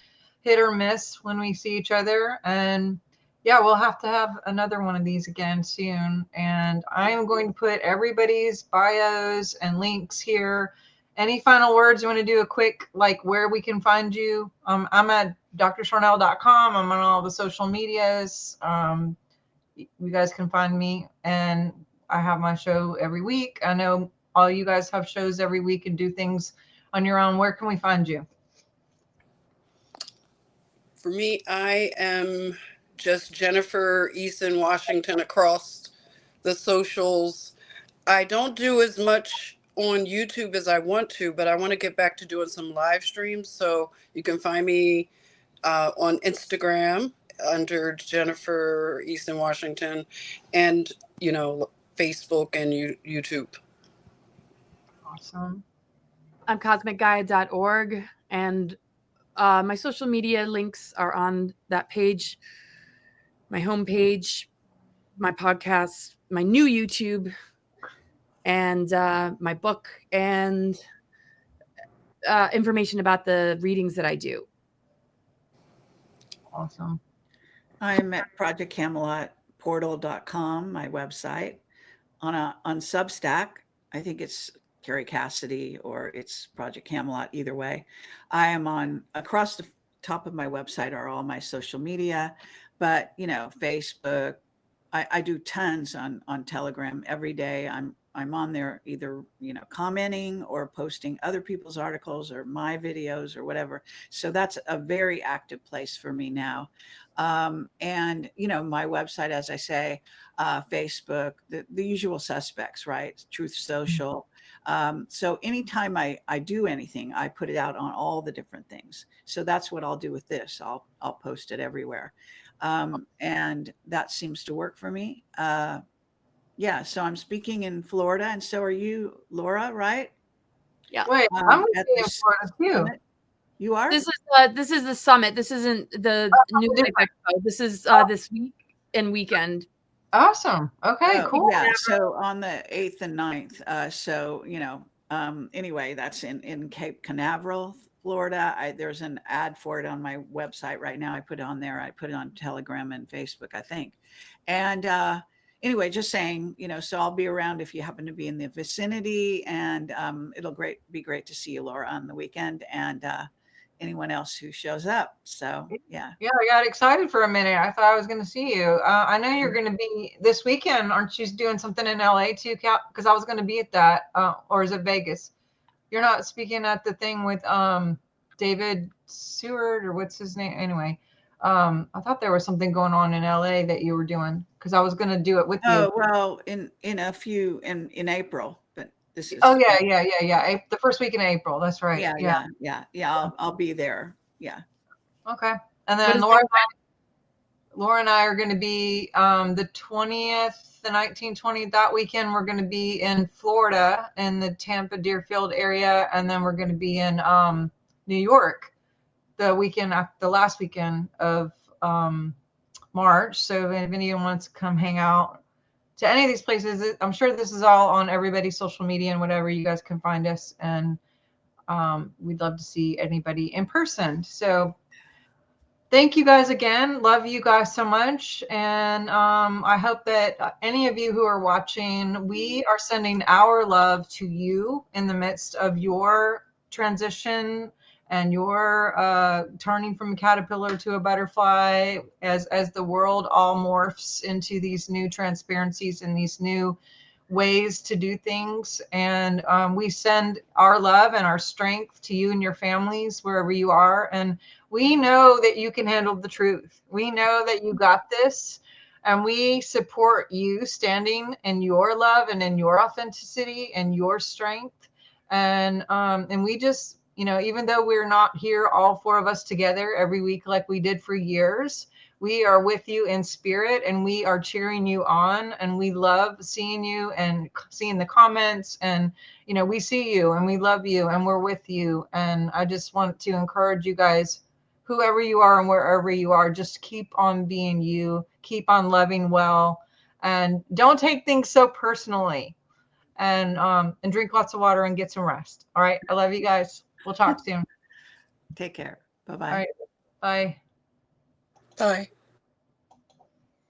hit or miss when we see each other. And yeah, we'll have to have another one of these again soon. And I am going to put everybody's bios and links here. Any final words? You want to do a quick, like, where we can find you? I'm at drsharnael.com. I'm on all the social medias. You guys can find me, and I have my show every week. I know all you guys have shows every week and do things on your own. Where can we find you? For me, I am just Jennifer Eason Washington across the socials. I don't do as much on YouTube as I want to, but I want to get back to doing some live streams. So you can find me on Instagram under Jennifer Eason Washington, and Facebook and YouTube. Awesome. I'm cosmicgaia.org, and my social media links are on that page, my homepage, my podcast, my new YouTube, and my book, and information about the readings that I do. Awesome. I'm at projectcamelotportal.com, my website. On Substack, I think it's Kerry Cassidy or it's Project Camelot, either way. I am on, across the top of my website are all my social media, but Facebook, I do tons on Telegram every day. I'm on there either, commenting or posting other people's articles or my videos or whatever. So that's a very active place for me now. And, my website, as I say, Facebook, the usual suspects, right? TRUTHSOCIAL. So anytime I do anything, I put it out on all the different things. So that's what I'll do with this. I'll post it everywhere. And that seems to work for me. Yeah, so I'm speaking in Florida, and so are you, Laura, right? Yeah. Wait, I'm going to be in Florida too. Summit. You are? This is the summit. This isn't the New Life Expo. This is this week and weekend. Awesome. Okay, cool. Yeah, so on the 8th and 9th. So, anyway, that's in Cape Canaveral, Florida. There's an ad for it on my website right now. I put it on there. I put it on Telegram and Facebook, I think. And anyway, just saying, so I'll be around if you happen to be in the vicinity, and it'll be great to see you, Laura, on the weekend, and anyone else who shows up. So yeah, I got excited for a minute. I thought I was going to see you. I know you're going to be this weekend. Aren't you doing something in LA too, because I was going to be at that, or is it Vegas? You're not speaking at the thing with David Seward, or what's his name? Anyway, I thought there was something going on in LA that you were doing, because I was going to do it with you. Oh, well, in April, but this is. Oh yeah. The first week in April. That's right. Yeah. I'll be there. Yeah. Okay. And What then is Laura and I are going to be the 20th, the 1920th, that weekend. We're going to be in Florida in the Tampa Deerfield area, and then we're going to be in New York the last weekend of March. So if anyone wants to come hang out to any of these places, I'm sure this is all on everybody's social media and whatever, you guys can find us, and we'd love to see anybody in person. So thank you guys again. Love you guys so much. And I hope that any of you who are watching, we are sending our love to you in the midst of your transition and your turning from a caterpillar to a butterfly, as the world all morphs into these new transparencies and these new ways to do things. And we send our love and our strength to you and your families wherever you are. And we know that you can handle the truth. We know that you got this, and we support you standing in your love and in your authenticity and your strength. And we just, even though we're not here, all four of us together every week like we did for years, we are with you in spirit, and we are cheering you on, and we love seeing you and seeing the comments, and we see you and we love you and we're with you. And I just want to encourage you guys, whoever you are and wherever you are, just keep on being you, keep on loving well, and don't take things so personally. And drink lots of water and get some rest. All right, I love you guys. We'll talk soon. Take care. Bye-bye. All right, bye. Bye.